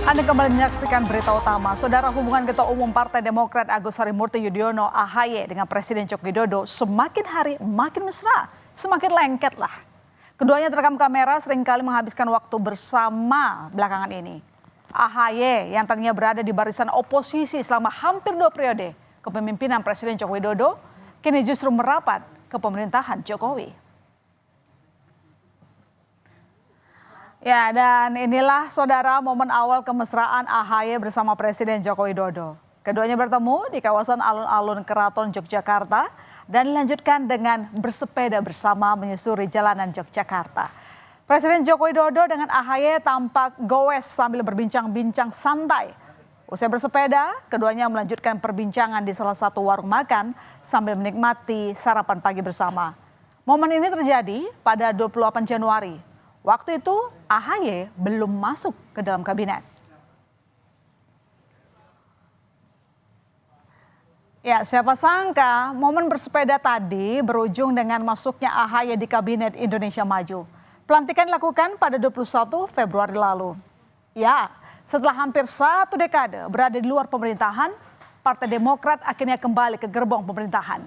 Anda kembali menyaksikan berita utama. Saudara, hubungan Ketua Umum Partai Demokrat Agus Harimurti Yudhoyono (AHY) dengan Presiden Joko Widodo semakin hari makin mesra, semakin lengket lah. Keduanya terekam kamera seringkali menghabiskan waktu bersama belakangan ini. AHY yang tadinya berada di barisan oposisi selama hampir 2 periode kepemimpinan Presiden Joko Widodo, kini justru merapat ke pemerintahan Jokowi. Ya, dan inilah saudara momen awal kemesraan AHY bersama Presiden Joko Widodo. Keduanya bertemu di kawasan alun-alun Keraton Yogyakarta dan dilanjutkan dengan bersepeda bersama menyusuri jalanan Yogyakarta. Presiden Joko Widodo dengan AHY tampak goes sambil berbincang-bincang santai. Usai bersepeda, keduanya melanjutkan perbincangan di salah satu warung makan sambil menikmati sarapan pagi bersama. Momen ini terjadi pada 28 Januari. Waktu itu AHY belum masuk ke dalam kabinet. Ya, siapa sangka momen bersepeda tadi berujung dengan masuknya AHY di Kabinet Indonesia Maju. Pelantikan dilakukan pada 21 Februari lalu. Ya, setelah hampir 1 dekade berada di luar pemerintahan, Partai Demokrat akhirnya kembali ke gerbong pemerintahan.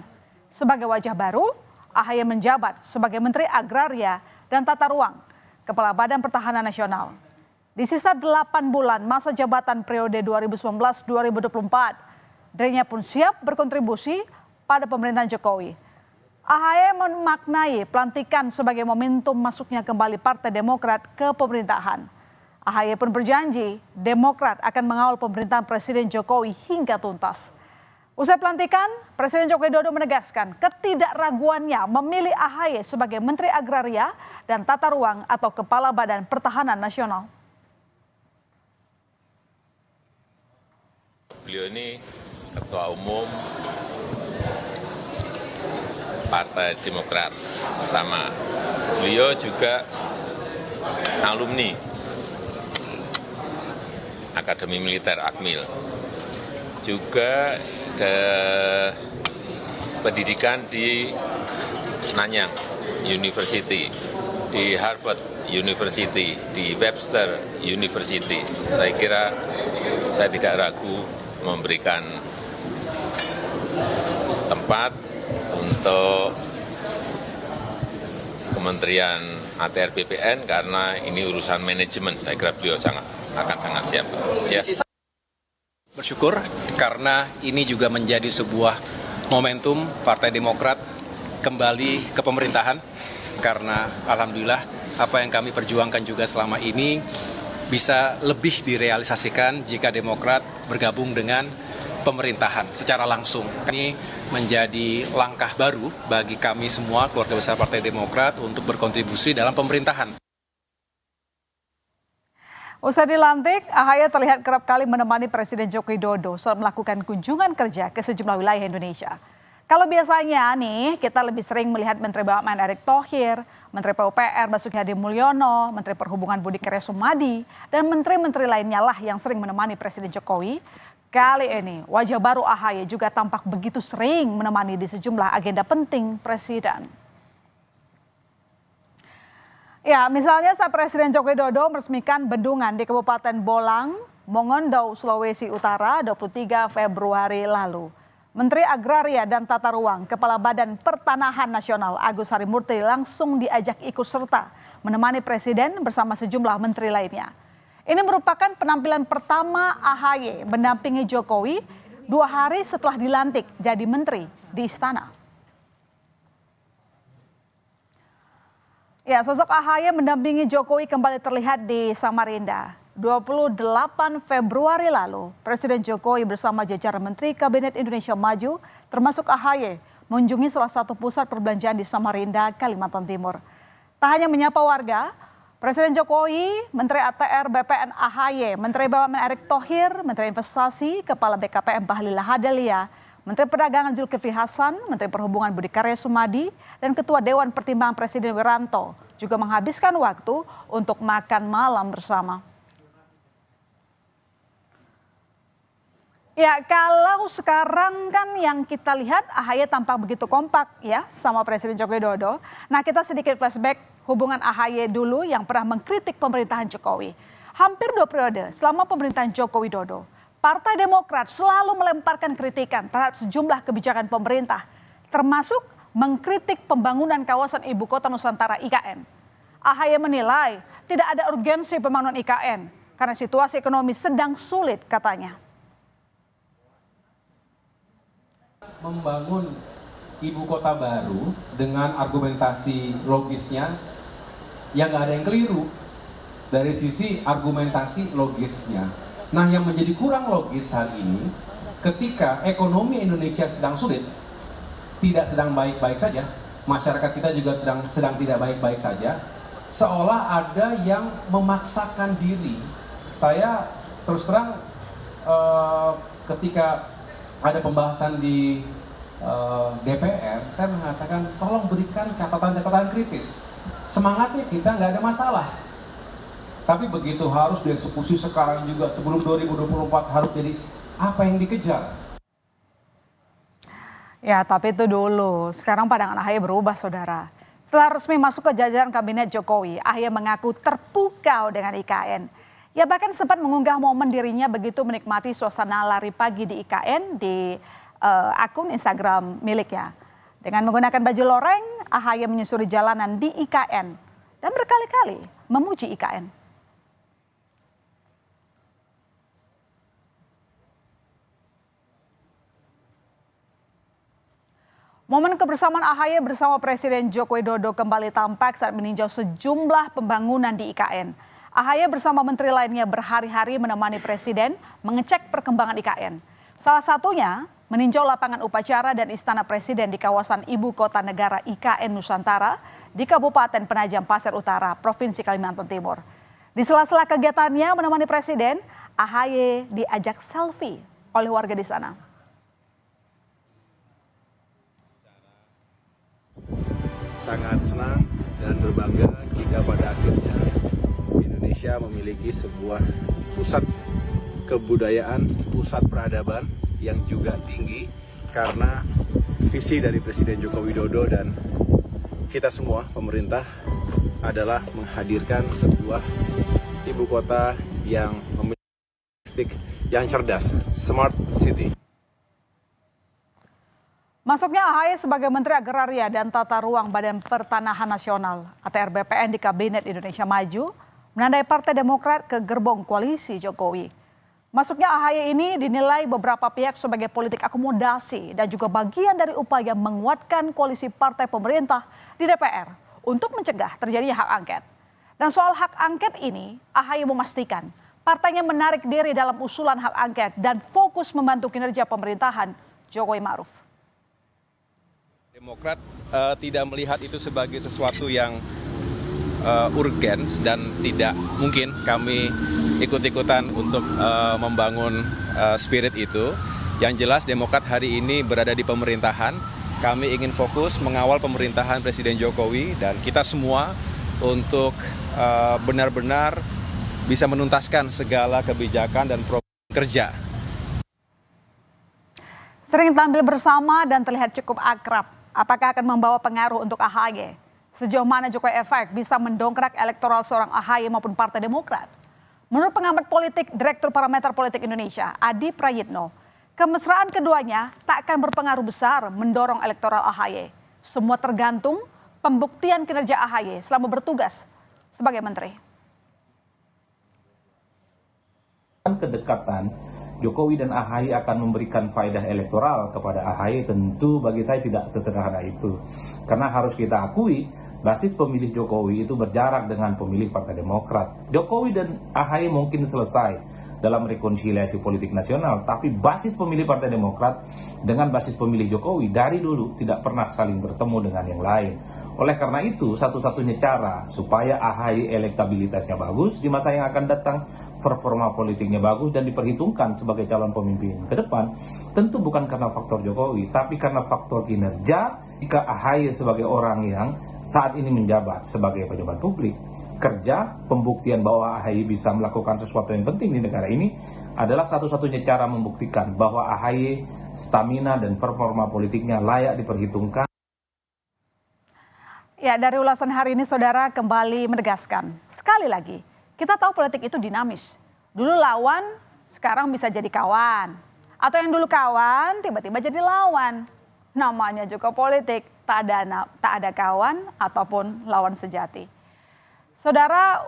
Sebagai wajah baru, AHY menjabat sebagai Menteri Agraria dan Tata Ruang, Kepala Badan Pertahanan Nasional. Di sisa 8 bulan masa jabatan periode 2019-2024, dirinya pun siap berkontribusi pada pemerintahan Jokowi. AHY memaknai pelantikan sebagai momentum masuknya kembali Partai Demokrat ke pemerintahan. AHY pun berjanji Demokrat akan mengawal pemerintahan Presiden Jokowi hingga tuntas. Usai pelantikan, Presiden Joko Widodo menegaskan ketidakraguannya memilih AHY sebagai Menteri Agraria dan Tata Ruang atau Kepala Badan Pertahanan Nasional. Beliau ini Ketua Umum Partai Demokrat pertama. Beliau juga alumni Akademi Militer Akmil. Juga pendidikan di Nanyang University, di Harvard University, di Webster University. Saya kira saya tidak ragu memberikan tempat untuk Kementerian ATR BPN karena ini urusan manajemen. Saya kira beliau akan sangat siap. Ya. Bersyukur karena ini juga menjadi sebuah momentum Partai Demokrat kembali ke pemerintahan karena alhamdulillah apa yang kami perjuangkan juga selama ini bisa lebih direalisasikan jika Demokrat bergabung dengan pemerintahan secara langsung. Ini menjadi langkah baru bagi kami semua keluarga besar Partai Demokrat untuk berkontribusi dalam pemerintahan. Usai dilantik, AHY terlihat kerap kali menemani Presiden Joko Widodo saat melakukan kunjungan kerja ke sejumlah wilayah Indonesia. Kalau biasanya nih kita lebih sering melihat Menteri BUMN Erick Thohir, Menteri PUPR Basuki Hadi Mulyono, Menteri Perhubungan Budi Karya Sumadi, dan menteri-menteri lainnya lah yang sering menemani Presiden Jokowi. Kali ini wajah baru AHY juga tampak begitu sering menemani di sejumlah agenda penting Presiden. Ya, misalnya saat Presiden Joko Widodo meresmikan bendungan di Kabupaten Bolang, Mongondo, Sulawesi Utara 23 Februari lalu. Menteri Agraria dan Tata Ruang, Kepala Badan Pertanahan Nasional Agus Harimurti langsung diajak ikut serta menemani Presiden bersama sejumlah menteri lainnya. Ini merupakan penampilan pertama AHY mendampingi Jokowi 2 hari setelah dilantik jadi menteri di istana. Ya, sosok AHY mendampingi Jokowi kembali terlihat di Samarinda. 28 Februari lalu, Presiden Jokowi bersama jajaran Menteri Kabinet Indonesia Maju, termasuk AHY, mengunjungi salah satu pusat perbelanjaan di Samarinda, Kalimantan Timur. Tak hanya menyapa warga, Presiden Jokowi, Menteri ATR BPN AHY, Menteri BUMN Erick Thohir, Menteri Investasi, Kepala BKPM Bahlil Lahadalia, Menteri Perdagangan Zulkifli Hasan, Menteri Perhubungan Budi Karya Sumadi, dan Ketua Dewan Pertimbangan Presiden Wiranto juga menghabiskan waktu untuk makan malam bersama. Ya, kalau sekarang kan yang kita lihat AHY tampak begitu kompak ya sama Presiden Joko Widodo. Nah, kita sedikit flashback hubungan AHY dulu yang pernah mengkritik pemerintahan Jokowi. Hampir 2 periode selama pemerintahan Joko Widodo, Partai Demokrat selalu melemparkan kritikan terhadap sejumlah kebijakan pemerintah, termasuk mengkritik pembangunan kawasan Ibu Kota Nusantara IKN. AHY menilai tidak ada urgensi pembangunan IKN karena situasi ekonomi sedang sulit katanya. Membangun ibu kota baru dengan argumentasi logisnya yang nggak ada yang keliru dari sisi argumentasi logisnya. Nah, yang menjadi kurang logis hari ini ketika ekonomi Indonesia sedang sulit, tidak sedang baik-baik saja, masyarakat kita juga sedang tidak baik-baik saja, seolah ada yang memaksakan diri. Saya terus terang ketika ada pembahasan di DPR, saya mengatakan tolong berikan catatan-catatan kritis. Semangatnya kita nggak ada masalah. Tapi begitu harus dieksekusi sekarang juga sebelum 2024 harus jadi apa yang dikejar. Ya, tapi itu dulu. Sekarang pandangan AHY berubah, saudara. Setelah resmi masuk ke jajaran kabinet Jokowi, AHY mengaku terpukau dengan IKN. Ya, bahkan sempat mengunggah momen dirinya begitu menikmati suasana lari pagi di IKN di akun Instagram miliknya. Dengan menggunakan baju loreng, AHY menyusuri jalanan di IKN dan berkali-kali memuji IKN. Momen kebersamaan AHY bersama Presiden Joko Widodo kembali tampak saat meninjau sejumlah pembangunan di IKN. AHY bersama menteri lainnya berhari-hari menemani Presiden mengecek perkembangan IKN. Salah satunya meninjau lapangan upacara dan istana Presiden di kawasan Ibu Kota Negara IKN Nusantara di Kabupaten Penajam Pasir Utara, Provinsi Kalimantan Timur. Di sela-sela kegiatannya menemani Presiden, AHY diajak selfie oleh warga di sana. Sangat senang dan berbangga jika pada akhirnya Indonesia memiliki sebuah pusat kebudayaan, pusat peradaban yang juga tinggi karena visi dari Presiden Joko Widodo dan kita semua pemerintah adalah menghadirkan sebuah ibu kota yang memiliki yang cerdas, smart city. Masuknya AHY sebagai Menteri Agraria dan Tata Ruang Badan Pertanahan Nasional (ATR BPN) di Kabinet Indonesia Maju menandai Partai Demokrat ke gerbong koalisi Jokowi. Masuknya AHY ini dinilai beberapa pihak sebagai politik akomodasi dan juga bagian dari upaya menguatkan koalisi partai pemerintah di DPR untuk mencegah terjadinya hak angket. Dan soal hak angket ini, AHY memastikan partainya menarik diri dalam usulan hak angket dan fokus membantu kinerja pemerintahan Jokowi Ma'ruf. Demokrat tidak melihat itu sebagai sesuatu yang urgen dan tidak mungkin kami ikut-ikutan untuk membangun spirit itu. Yang jelas Demokrat hari ini berada di pemerintahan, kami ingin fokus mengawal pemerintahan Presiden Jokowi dan kita semua untuk benar-benar bisa menuntaskan segala kebijakan dan program kerja. Sering tampil bersama dan terlihat cukup akrab. Apakah akan membawa pengaruh untuk AHY? Sejauh mana Jokowi efek bisa mendongkrak elektoral seorang AHY maupun Partai Demokrat? Menurut pengamat politik Direktur Parameter Politik Indonesia, Adi Prayitno, kemesraan keduanya tak akan berpengaruh besar mendorong elektoral AHY. Semua tergantung pembuktian kinerja AHY selama bertugas sebagai menteri. Kedekatan Jokowi dan AHY akan memberikan faedah elektoral kepada AHY, tentu bagi saya tidak sesederhana itu. Karena harus kita akui, basis pemilih Jokowi itu berjarak dengan pemilih Partai Demokrat. Jokowi dan AHY mungkin selesai dalam rekonsiliasi politik nasional, tapi basis pemilih Partai Demokrat dengan basis pemilih Jokowi dari dulu tidak pernah saling bertemu dengan yang lain. Oleh karena itu, satu-satunya cara supaya AHY elektabilitasnya bagus di masa yang akan datang, performa politiknya bagus dan diperhitungkan sebagai calon pemimpin ke depan, tentu bukan karena faktor Jokowi, tapi karena faktor kinerja. Jika AHY sebagai orang yang saat ini menjabat sebagai pejabat publik, kerja, pembuktian bahwa AHY bisa melakukan sesuatu yang penting di negara ini adalah satu-satunya cara membuktikan bahwa AHY stamina dan performa politiknya layak diperhitungkan. Ya, dari ulasan hari ini saudara kembali menegaskan, sekali lagi, Kita tahu politik itu dinamis. Dulu lawan, sekarang bisa jadi kawan. Atau yang dulu kawan, tiba-tiba jadi lawan. Namanya juga politik, tak ada kawan ataupun lawan sejati. Saudara,